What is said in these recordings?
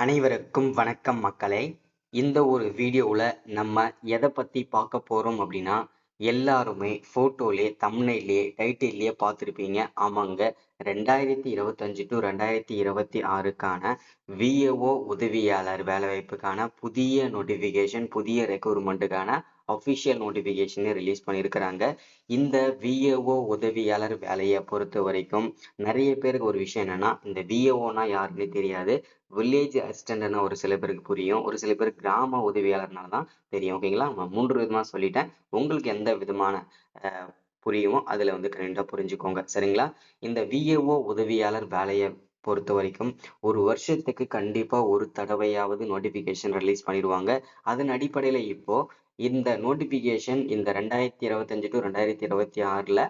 அனைவருக்கும் வணக்கம் மக்களே. இந்த ஒரு வீடியோவில் நம்ம எதை பற்றி பார்க்க போகிறோம் அப்படின்னா, எல்லாருமே ஃபோட்டோலே தம்ப்நெயிலே டைட்டில்லையே பார்த்துருப்பீங்க. ஆமாங்க, 2025 டு 2026க்கான விஏஓ உதவியாளர் வேலைவாய்ப்புக்கான புதிய நோட்டிஃபிகேஷன், புதிய ரெக்ரூட்மெண்ட்டுக்கான அஃபிஷியல் நோட்டிஃபிகேஷனை ரிலீஸ் பண்ணியிருக்கிறாங்க. இந்த விஏஓ உதவியாளர் வேலையை பொறுத்த வரைக்கும் நிறைய பேருக்கு ஒரு விஷயம் என்னன்னா, இந்த விஏஓனா யாருன்னு தெரியாது. வில்லேஜ் அசிஸ்டன்ட்னா ஒரு சில பேருக்கு புரியும், ஒரு சில பேருக்கு கிராம உதவியாளர்னால தான் தெரியும். ஓகேங்களா, நான் 3 விதமா சொல்லிட்டேன். உங்களுக்கு எந்த விதமான புரியுமோ அதுல வந்து கரெக்டா புரிஞ்சுக்கோங்க, சரிங்களா? இந்த விஏஓ உதவியாளர் வேலையை பொறுத்த வரைக்கும் ஒரு வருஷத்துக்கு கண்டிப்பா ஒரு தடவையாவது நோட்டிபிகேஷன் ரிலீஸ் பண்ணிடுவாங்க. அதன் அடிப்படையில இப்போ இந்த நோட்டிபிகேஷன் இந்த 2025 டு 2026ல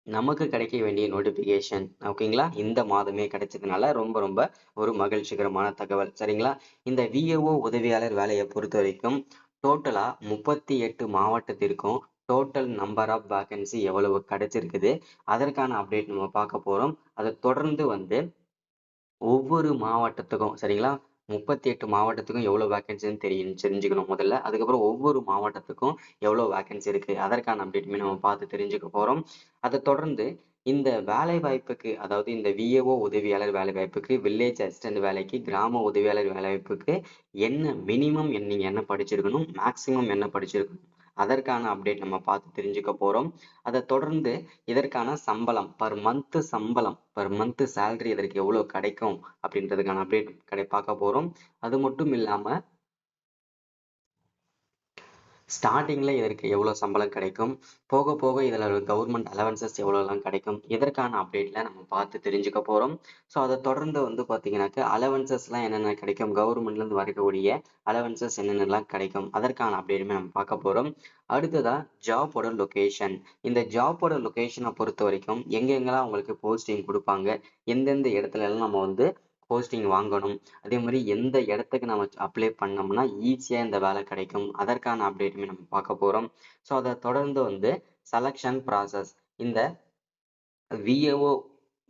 நமக்கு கிடைக்க வேண்டிய நோட்டிபிகேஷன், ஓகேங்களா, இந்த மாதமே கிடைச்சதுனால ரொம்ப ரொம்ப ஒரு மகிழ்ச்சிகரமான தகவல், சரிங்களா? இந்த விஏஓ உதவியாளர் வேலையை பொறுத்த வரைக்கும் டோட்டலா 38 மாவட்டத்திற்கும் டோட்டல் நம்பர் ஆஃப் வேகன்சி எவ்வளவு கிடைச்சிருக்குது, அதற்கான அப்டேட் நம்ம பார்க்க போறோம். அதை தொடர்ந்து வந்து ஒவ்வொரு மாவட்டத்துக்கும், சரிங்களா, 38 மாவட்டத்துக்கும் எவ்வளவு வேகன்சின்னு தெரிஞ்சுக்கணும் முதல்ல. அதுக்கப்புறம் ஒவ்வொரு மாவட்டத்துக்கும் எவ்வளவு வேகன்சி இருக்கு, அதற்கான அப்டேட்டுமே நம்ம பார்த்து தெரிஞ்சுக்க போறோம். அதை தொடர்ந்து இந்த வேலை வாய்ப்புக்கு, அதாவது இந்த விஏஓ உதவியாளர் வேலை வாய்ப்புக்கு, வில்லேஜ் அசிஸ்டன்ட் வேலைக்கு, கிராம உதவியாளர் வேலை வாய்ப்புக்கு என்ன மினிமம் நீங்க என்ன படிச்சிருக்கணும், மேக்சிமம் என்ன படிச்சிருக்கணும், அதற்கான அப்டேட் நம்ம பார்த்து தெரிஞ்சுக்க போறோம். அதை தொடர்ந்து இதற்கான சம்பளம், பர் மந்த் சேலரி இதற்கு எவ்வளவு கிடைக்கும் அப்படின்றதுக்கான அப்டேட் பார்க்க போறோம். அது மட்டும் இல்லாம ஸ்டார்டிங்ல இதற்கு எவ்வளவு சம்பளம் கிடைக்கும், போக போக இதுல கவர்மெண்ட் அலவன்சஸ் எவ்வளவுலாம் கிடைக்கும், இதற்கான அப்டேட்ல நம்ம பார்த்து தெரிஞ்சுக்க போறோம். ஸோ அதை தொடர்ந்து வந்து பாத்தீங்கன்னாக்க அலவன்சஸ் எல்லாம் என்னென்ன கிடைக்கும், கவர்மெண்ட்ல இருந்து வரக்கூடிய அலவன்சஸ் என்னென்னலாம் கிடைக்கும், அதற்கான அப்டேட்டுமே நம்ம பார்க்க போறோம். அடுத்ததா ஜாபோட லொகேஷன். இந்த ஜாபோட லொகேஷனை பொறுத்த வரைக்கும் எங்கெங்கெல்லாம் உங்களுக்கு போஸ்டிங் கொடுப்பாங்க, எந்தெந்த இடத்துல எல்லாம் நம்ம வந்து போஸ்டிங் வாங்கணும், அதே மாதிரி எந்த இடத்துக்கு நம்ம அப்ளை பண்ணோம்னா ஈஸியா இந்த வேலை கிடைக்கும், அதற்கான அப்டேட்டுமே நம்ம பார்க்க போறோம். ஸோ அதை தொடர்ந்து வந்து செலக்ஷன் ப்ராசஸ். இந்த விஏஓ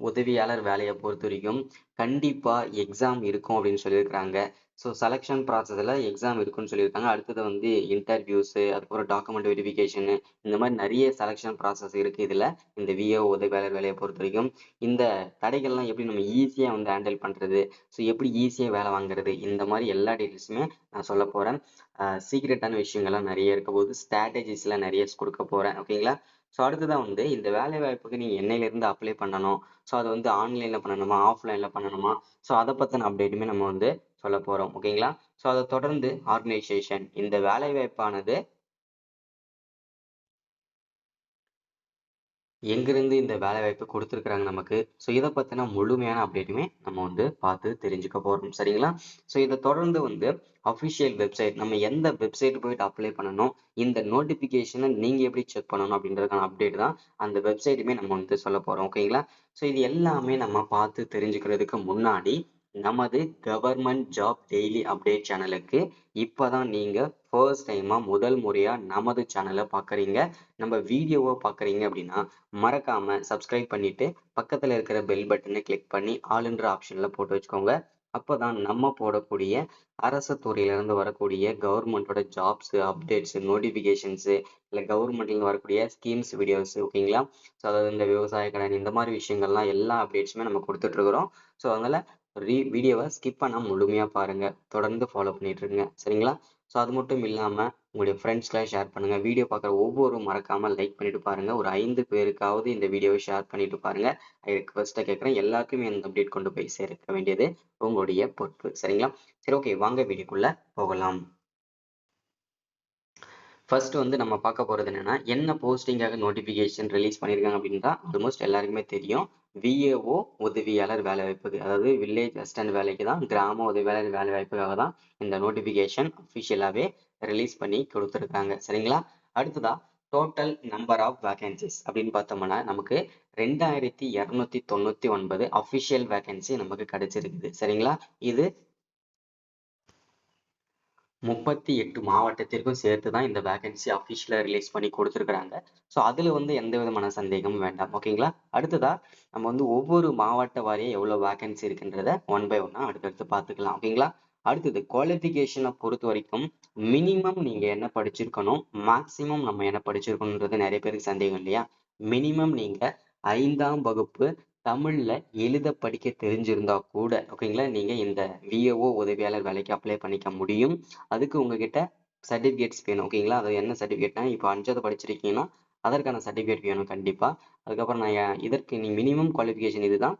உதவியாளர் வேலையை பொறுத்த வரைக்கும் கண்டிப்பா எக்ஸாம் இருக்கும் அப்படின்னு சொல்லியிருக்கிறாங்க. ஸோ செலக்ஷன் ப்ராசஸ்ல எக்ஸாம் இருக்குன்னு சொல்லியிருக்காங்க. அடுத்தது வந்து இன்டர்வியூஸ், அதுக்கப்புறம் டாக்குமெண்ட் வெரிஃபிகேஷனு, இந்த மாதிரி நிறைய செலக்ஷன் ப்ராசஸ் இருக்கு இதுல. இந்த விஏஓ உதவியாளர் வேலையை பொறுத்த வரைக்கும் இந்த தடைகள்லாம் எப்படி நம்ம ஈஸியா வந்து ஹேண்டில் பண்றது, ஸோ எப்படி ஈஸியா வேலை வாங்குறது, இந்த மாதிரி எல்லா டீட்டெயில்ஸுமே நான் சொல்ல போறேன். சீக்ரெட்டான விஷயங்கள்லாம் நிறைய இருக்க போது, ஸ்ட்ராட்டஜிஸ்லாம் நிறைய கொடுக்க போறேன், ஓகேங்களா? ஸோ அடுத்ததான் வந்து இந்த வேலை வாய்ப்புக்கு நீங்க என்னையில இருந்து அப்ளை பண்ணணும், ஸோ அதை வந்து ஆன்லைன்ல பண்ணணுமா, ஆஃப்லைன்ல பண்ணணுமா, ஸோ அதை பத்தின அப்டேட்டுமே நம்ம வந்து சொல்ல போறோம், ஓகேங்களா? ஸோ அதை தொடர்ந்து ஆர்கனைசேஷன். இந்த வேலை வாய்ப்பானது எங்கிருந்து இந்த வேலை வாய்ப்பு கொடுத்துருக்குறாங்க நமக்கு, ஸோ இதை பத்தின முழுமையான அப்டேட்டுமே நம்ம வந்து பார்த்து தெரிஞ்சுக்க போறோம், சரிங்களா? ஸோ இதை தொடர்ந்து வந்து அஃபிஷியல் வெப்சைட், நம்ம எந்த வெப்சைட் போயிட்டு அப்ளை பண்ணணும், இந்த நோட்டிபிகேஷனை நீங்க எப்படி செக் பண்ணணும் அப்படின்றதுக்கான அப்டேட் தான் அந்த வெப்சைட்டுமே நம்ம வந்து சொல்ல போறோம், ஓகேங்களா? ஸோ இது எல்லாமே நம்ம பார்த்து தெரிஞ்சுக்கிறதுக்கு முன்னாடி நமது கவர்மெண்ட் ஜாப் டெய்லி அப்டேட் சேனலுக்கு இப்பதான் நீங்க ஃபர்ஸ்ட் டைமா முதல் முறையா நமது சேனலை பாக்குறீங்க, நம்ம வீடியோவை பாக்குறீங்க அப்படின்னா மறக்காம சப்ஸ்கிரைப் பண்ணிட்டு பக்கத்துல இருக்கிற பெல் பட்டனை கிளிக் பண்ணி ஆளுன்ற ஆப்ஷன்ல போட்டு வச்சுக்கோங்க. அப்பதான் நம்ம போடக்கூடிய அரசு துறையில இருந்து வரக்கூடிய கவர்மெண்டோட ஜாப்ஸ் அப்டேட்ஸ், நோட்டிபிகேஷன்ஸ், இல்ல கவர்மெண்ட்ல இருந்து வரக்கூடிய ஸ்கீம்ஸ் வீடியோஸ், ஓகேங்களா? ஸோ அதாவது இந்த விவசாய கடன், இந்த மாதிரி விஷயங்கள்லாம் எல்லா அப்டேட்ஸுமே நம்ம கொடுத்துட்டு இருக்கிறோம். ஸோ அதனால வீடியோவை ஸ்கிப் பண்ணாம முழுமையா பாருங்க, தொடர்ந்து ஃபாலோ பண்ணிட்டு இருங்க, சரிங்களா? ஸோ அது மட்டும் இல்லாம உங்களுடைய ஃப்ரெண்ட்ஸ்க்கெல்லாம் ஷேர் பண்ணுங்க. வீடியோ பார்க்குற ஒவ்வொரு மறக்காம லைக் பண்ணிட்டு பாருங்க. ஒரு 5 பேருக்காவது இந்த வீடியோவை ஷேர் பண்ணிட்டு பாருங்க. ரெக்வஸ்ட்டா கேட்குறேன், எல்லாருக்குமே இந்த அப்டேட் கொண்டு போய் சேர்க்க வேண்டியது உங்களுடைய பொறுப்பு, சரிங்களா? சரி, ஓகே, வாங்க வீடியோக்குள்ள போகலாம். ஃபர்ஸ்ட் வந்து நம்ம பார்க்க போறது என்னன்னா, என்ன போஸ்டிங்காக நோட்டிபிகேஷன் ரிலீஸ் பண்ணியிருக்காங்க அப்படின்னா ஆல்மோஸ்ட் எல்லாருக்குமே தெரியும். விஏஓ உதவியாளர் வேலை வாய்ப்புக்கு, அதாவது வில்லேஜ் அசிஸ்டன்ட் வேலைக்கு தான், கிராம உதவியாளர் வேலை வாய்ப்புக்காக தான் இந்த நோட்டிபிகேஷன் அஃபிஷியலாவே ரிலீஸ் பண்ணி கொடுத்துருக்காங்க, சரிங்களா? அடுத்ததா டோட்டல் நம்பர் ஆஃப் வேகன்சிஸ் அப்படின்னு பார்த்தோம்னா நமக்கு 2299 அஃபிஷியல் வேகன்சி நமக்கு கிடைச்சிருக்குது, சரிங்களா? இது 38 மாவட்டத்திற்கும் சேர்த்து தான் இந்த வேகன்சி அஃபிஷியலா ரிலீஸ் பண்ணி கொடுத்துருக்காங்க. ஸோ அதுல வந்து எந்த விதமான சந்தேகமும் வேண்டாம். ஓகேங்களா? அடுத்ததா நம்ம வந்து ஒவ்வொரு மாவட்ட வாரியா எவ்வளவு வேகன்சி இருக்குன்றத ஒன் பை ஒன்னா அடுத்தடுத்து பார்த்துக்கலாம். ஓகேங்களா? அடுத்தது குவாலிஃபிகேஷனை பொறுத்த வரைக்கும் மினிமம் நீங்க என்ன படிச்சிருக்கணும், மேக்சிமம் நம்ம என்ன படிச்சிருக்கணும்ன்றது நிறைய பேருக்கு சந்தேகம் இல்லையா? மினிமம் நீங்க 5ஆம் வகுப்பு தமிழ்ல எழுத படிக்க தெரிஞ்சிருந்தா கூட ஓகேங்களா, நீங்க இந்த விஏஓ உதவியாளர் வேலைக்கு அப்ளை பண்ணிக்க முடியும். அதுக்கு உங்ககிட்ட சர்டிபிகேட்ஸ் வேணும். ஓகேங்களா? அது என்ன சர்டிபிகேட்னா, இப்போ 5வது படிச்சிருக்கீங்கன்னா அதற்கான சர்டிபிகேட் வேணும் கண்டிப்பா. அதுக்கப்புறம் இதற்கு நீ மினிமம் குவாலிஃபிகேஷன் இதுதான்.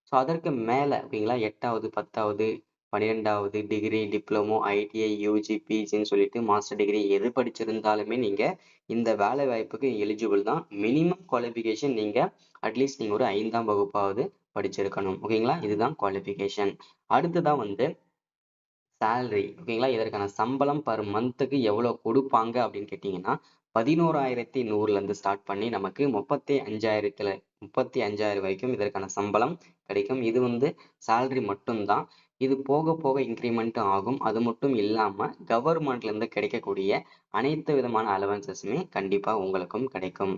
ஸோ அதற்கு மேல ஓகேங்களா, 8வது 10வது 12வது டிகிரி, டிப்ளமோ, ஐடிஐ, யூஜி, பிஜின்னு சொல்லிட்டு மாஸ்டர் டிகிரி எது படிச்சிருந்தாலுமே நீங்க இந்த வேலை வாய்ப்புக்கு எலிஜிபிள் தான். மினிமம் குவாலிஃபிகேஷன் நீங்க அட்லீஸ்ட் நீங்க ஒரு 5ஆம் வகுப்பாவது படிச்சிருக்கணும். ஓகேங்களா? இதுதான் குவாலிஃபிகேஷன். அடுத்ததான் வந்து சேலரி ஓகேங்களா, இதற்கான சம்பளம் பர் மந்த்துக்கு எவ்வளவு கொடுப்பாங்க அப்படின்னு கேட்டீங்கன்னா 11,100ல இருந்து ஸ்டார்ட் பண்ணி நமக்கு 35,000 வரைக்கும் இதற்கான சம்பளம் கிடைக்கும். இது வந்து சேலரி மட்டும்தான். இது போக போக இன்க்ரிமெண்ட் ஆகும். அது மட்டும் இல்லாம கவர்மெண்ட்ல இருந்து கிடைக்கக்கூடிய அனைத்து விதமான அலவன்சஸுமே கண்டிப்பா உங்களுக்கும் கிடைக்கும்.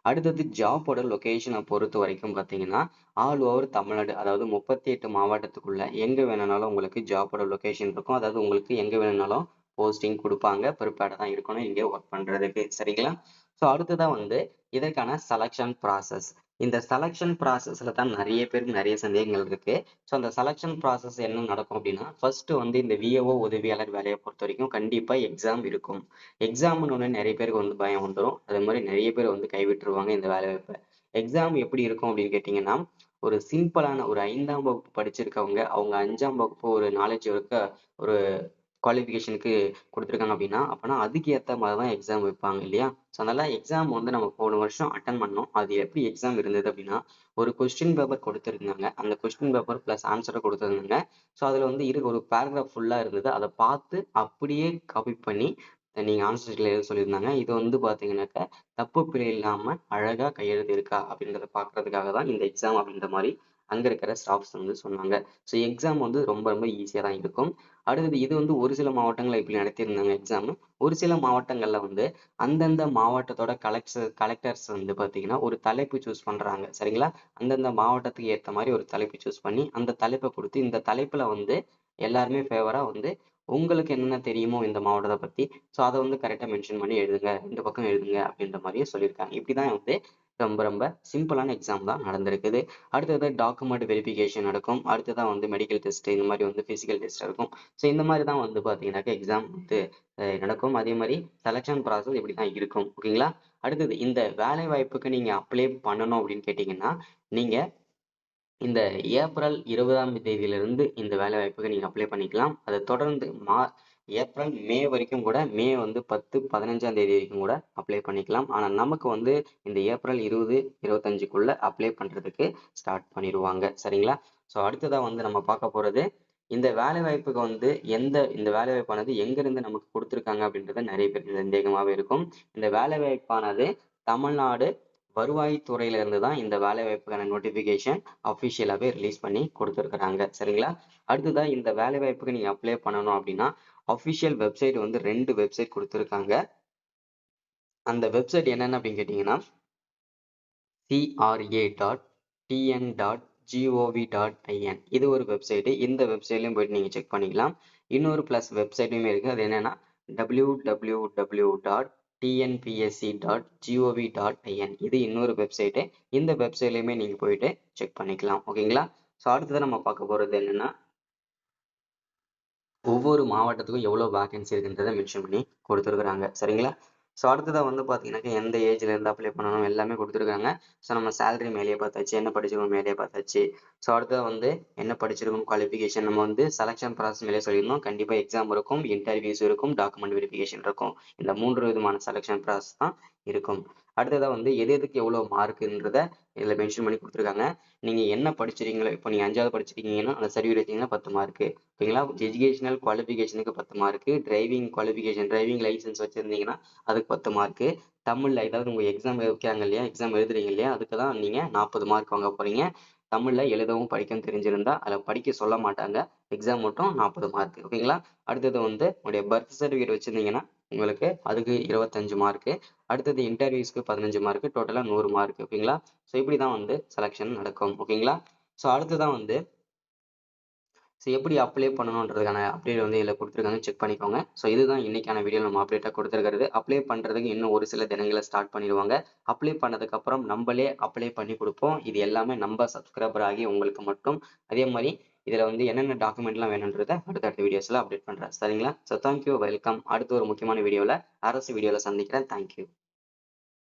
அடுத்தது ஜாபோட லொகேஷனை பொறுத்த வரைக்கும் பார்த்தீங்கன்னா ஆல் ஓவர் தமிழ்நாடு, அதாவது 38 மாவட்டத்துக்குள்ள எங்க வேணும்னாலும் உங்களுக்கு ஜாபோட லொகேஷன் இருக்கும். அதாவது உங்களுக்கு எங்க வேணும்னாலும் போஸ்டிங் கொடுப்பாங்க. ப்ரிப்பேர்டா தான் இருக்கணும் இங்கே ஒர்க் பண்றதுக்கு. சரிங்களா? ஸோ அடுத்ததான் வந்து இதற்கான செலக்ஷன் ப்ராசஸ். இந்த செலக்ஷன் ப்ராசஸ்ல தான் நிறைய பேருக்கு நிறைய சந்தேகங்கள் இருக்கு. ஸோ அந்த செலக்ஷன் ப்ராசஸ் என்ன நடக்கும் அப்படின்னா, ஃபர்ஸ்ட் வந்து இந்த விஏஓ உதவியாளர் வேலையை பொறுத்த வரைக்கும் கண்டிப்பா எக்ஸாம் இருக்கும். எக்ஸாம்னு ஒன்று நிறைய பேருக்கு வந்து பயம் வந்துடும். அதே மாதிரி நிறைய பேர் வந்து கைவிட்டுருவாங்க இந்த வேலை வாய்ப்பை. எக்ஸாம் எப்படி இருக்கும் அப்படின்னு கேட்டீங்கன்னா, ஒரு சிம்பிளான ஒரு 5ஆம் வகுப்பு படிச்சிருக்கவங்க அவங்க 5ஆம் வகுப்பு ஒரு நாலேஜ் இருக்க ஒரு குவாலிஃபிகேஷனுக்கு கொடுத்துருக்காங்க அப்படின்னா, அப்பனா அதுக்கு ஏற்ற மாதிரி தான் எக்ஸாம் வைப்பாங்க இல்லையா? ஸோ அதனால எக்ஸாம் வந்து நம்ம போன வருஷம் அட்டன் பண்ணோம். அது எப்படி எக்ஸாம் இருந்தது அப்படின்னா, ஒரு கொஸ்டின் பேப்பர் கொடுத்துருந்தாங்க. அந்த கொஸ்டின் பேப்பர் பிளஸ் ஆன்சரை கொடுத்துருந்தாங்க. ஸோ அதில் வந்து ஒரு பேராகிராஃப் ஃபுல்லாக இருந்தது. அதை பார்த்து அப்படியே காப்பி பண்ணி நீங்க ஆன்சர் ஷீட்ல எழுத சொல்லியிருந்தாங்க. இது வந்து பார்த்தீங்கன்னாக்கா தப்பு பிழை இல்லாம அழகா கையெழுத்து இருக்கா அப்படின்றத பார்க்கறதுக்காக தான் இந்த எக்ஸாம் அப்படின்ற மாதிரி அங்க இருக்கிற ஸ்டாஃப்ஸ் வந்து சொன்னாங்க. ஸோ எக்ஸாம் வந்து ரொம்ப ரொம்ப ஈஸியா தான் இருக்கும். அடுத்தது இது வந்து ஒரு சில மாவட்டங்கள்ல இப்படி நடத்தியிருந்தாங்க எக்ஸாம். ஒரு சில மாவட்டங்கள்ல வந்து அந்தந்த மாவட்டத்தோட கலெக்டர்ஸ் வந்து பாத்தீங்கன்னா ஒரு தலைப்பு சூஸ் பண்றாங்க. சரிங்களா? அந்தந்த மாவட்டத்துக்கு ஏத்த மாதிரி ஒரு தலைப்பு சூஸ் பண்ணி அந்த தலைப்பை கொடுத்து இந்த தலைப்புல வந்து எல்லாருமே ஃபேவரா வந்து உங்களுக்கு என்னென்ன தெரியுமோ இந்த மாவட்டத்தை பத்தி ஸோ அதை வந்து கரெக்டா மென்ஷன் பண்ணி எழுதுங்க, இந்த பக்கம் எழுதுங்க அப்படின்ற மாதிரியே சொல்லியிருக்காங்க. இப்படிதான் வந்து ரொம்ப ரொம்ப சிம்பிளான எக்ஸாம் தான் நடந்திருக்குது. அடுத்தது டாக்குமெண்ட் வெரிஃபிகேஷன் நடக்கும். அடுத்ததான் வந்து மெடிக்கல் டெஸ்ட், இந்த மாதிரி வந்து பிசிக்கல் டெஸ்ட் இருக்கும். ஸோ இந்த மாதிரி தான் வந்து பார்த்தீங்கன்னாக்கா எக்ஸாம் வந்து நடக்கும். அதே மாதிரி செலெக்ஷன் ப்ராசஸ் இப்படி தான் இருக்கும். ஓகேங்களா? அடுத்தது இந்த வேலை வாய்ப்புக்கு நீங்க அப்ளை பண்ணணும் அப்படின்னு கேட்டீங்கன்னா, நீங்க இந்த ஏப்ரல் 20ஆம் தேதியிலிருந்து இந்த வேலை வாய்ப்புக்கு நீங்க அப்ளை பண்ணிக்கலாம். அதை தொடர்ந்து ஏப்ரல், மே வரைக்கும் கூட மே வந்து 10, 15ஆம் தேதி வரைக்கும் கூட அப்ளை பண்ணிக்கலாம். ஆனா நமக்கு வந்து இந்த ஏப்ரல் 20, 25க்குள்ள அப்ளை பண்றதுக்கு ஸ்டார்ட் பண்ணிடுவாங்க. சரிங்களா? ஸோ அடுத்ததா வந்து நம்ம பார்க்க போறது இந்த வேலை வாய்ப்புக்கு வந்து இந்த வேலை வாய்ப்பானது எங்கிருந்து நமக்கு கொடுத்துருக்காங்க அப்படின்றது நிறைய பேருக்கு சந்தேகமாவே இருக்கும். இந்த வேலை வாய்ப்பானது தமிழ்நாடு வருவாய்த்துறையில இருந்து தான் இந்த வேலை வாய்ப்புக்கான நோட்டிபிகேஷன் அஃபிஷியலாவே ரிலீஸ் பண்ணி கொடுத்துருக்காங்க. சரிங்களா? அடுத்ததா இந்த வேலை வாய்ப்புக்கு நீங்க அப்ளை பண்ணணும் அப்படின்னா அஃபிஷியல் வெப்சைட் வந்து 2 வெப்சைட் கொடுத்துருக்காங்க. அந்த வெப்சைட் என்னென்ன அப்படின்னு கேட்டீங்கன்னா cra.tn.gov.in இது ஒரு வெப்சைட். இந்த வெப்சைட்லயும் போயிட்டு நீங்க செக் பண்ணிக்கலாம். இன்னொரு பிளஸ் வெப்சைட்டுமே இருக்கு. அது என்னன்னா www.tnpsc.gov.in இது இன்னொரு வெப்சைட். இந்த வெப்சைட்லயுமே நீங்க போயிட்டு செக் பண்ணிக்கலாம். ஓகேங்களா? ஸோ அடுத்தது நம்ம பார்க்க போறது என்னன்னா ஒவ்வொரு மாவட்டத்துக்கும் எவ்வளவு வேகன்சி இருக்குன்றதை மென்ஷன் பண்ணி கொடுத்துருக்காங்க. சரிங்களா? ஸோ அடுத்ததா வந்து பார்த்தீங்கன்னாக்கா எந்த ஏஜ்ல இருந்து அப்ளை பண்ணணும் எல்லாமே கொடுத்துருக்காங்க. ஸோ நம்ம சேலரி மேலேயே பார்த்தாச்சு, என்ன படிச்சிருக்கோம் மேலேயே பார்த்தாச்சு. ஸோ அடுத்தது வந்து என்ன படிச்சிருக்கோம் குவாலிஃபிகேஷன் நம்ம வந்து செலக்ஷன் ப்ராசஸ் மேலே சொல்லியிருந்தோம். கண்டிப்பாக எக்ஸாம் இருக்கும், இன்டர்வியூஸ் இருக்கும், டாக்குமெண்ட் வெரிஃபிகேஷன் இருக்கும். இந்த 3 விதமான செலக்ஷன் ப்ராசஸ் தான் இருக்கும். அடுத்ததா வந்து எதுக்கு எவ்வளோ மார்க்குன்றத இதில் மென்ஷன் பண்ணி கொடுத்துருக்காங்க. நீங்க என்ன படிச்சிருக்கீங்களோ, இப்போ நீங்க 5வது படிச்சிருக்கீங்கன்னா அந்த சர்டிஃபிகேட் வச்சீங்கன்னா 10 மார்க்கு. ஓகேங்களா? எஜுகேஷனல் குவாலிஃபிகேஷனுக்கு 10 mark, driving qualification driving licence வச்சிருந்தீங்கன்னா அதுக்கு 10 மார்க்கு, தமிழ்ல ஏதாவது உங்க எக்ஸாம் வைக்கிறாங்க இல்லையா, எக்ஸாம் எழுதுறீங்க இல்லையா, அதுக்கு தான் நீங்க 40 மார்க் வாங்க போறீங்க. தமிழ்ல எழுதவும் படிக்கவும் தெரிஞ்சிருந்தா அதில் படிக்க சொல்ல மாட்டாங்க. எக்ஸாம் மட்டும் 40 மார்க். ஓகேங்களா? அடுத்தது வந்து உங்களுடைய பர்த் சர்டிஃபிகேட் வச்சிருந்தீங்கன்னா உங்களுக்கு அதுக்கு 25 மார்க்கு. அடுத்தது இன்டர்வியூஸ்க்கு 15 மார்க்கு. டோட்டலா 100 மார்க். ஓகேங்களா? ஸோ இப்படி தான் வந்து செலெக்ஷன் நடக்கும். ஓகேங்களா? ஸோ அடுத்ததான் வந்து ஸோ எப்படி அப்ளை பண்ணணுன்றதுக்கான அப்டேட் வந்து இதில் கொடுத்துருக்காங்க, செக் பண்ணிக்கோங்க. ஸோ இதுதான் இன்னைக்கான வீடியோ நம்ம அப்டேட்டாக கொடுத்துருக்கிறது. அப்ளை பண்ணுறதுக்கு இன்னும் ஒரு சில தினங்களை ஸ்டார்ட் பண்ணிடுவாங்க. அப்ளை பண்ணதுக்கப்புறம் நம்மளே அப்ளை பண்ணி கொடுப்போம். இது எல்லாமே நம்ம சப்ஸ்கிரைபர் ஆகி உங்களுக்கு மட்டும். அதே மாதிரி இதில் வந்து என்னென்ன டாக்குமெண்ட்லாம் வேணுன்றதை அடுத்தடுத்த வீடியோஸில் அப்டேட் பண்ணுறேன். சரிங்களா? So thank you, welcome. அடுத்த ஒரு முக்கியமான வீடியோவில் அரசு வீடியோவில் சந்திக்கிறேன். தேங்க்யூ.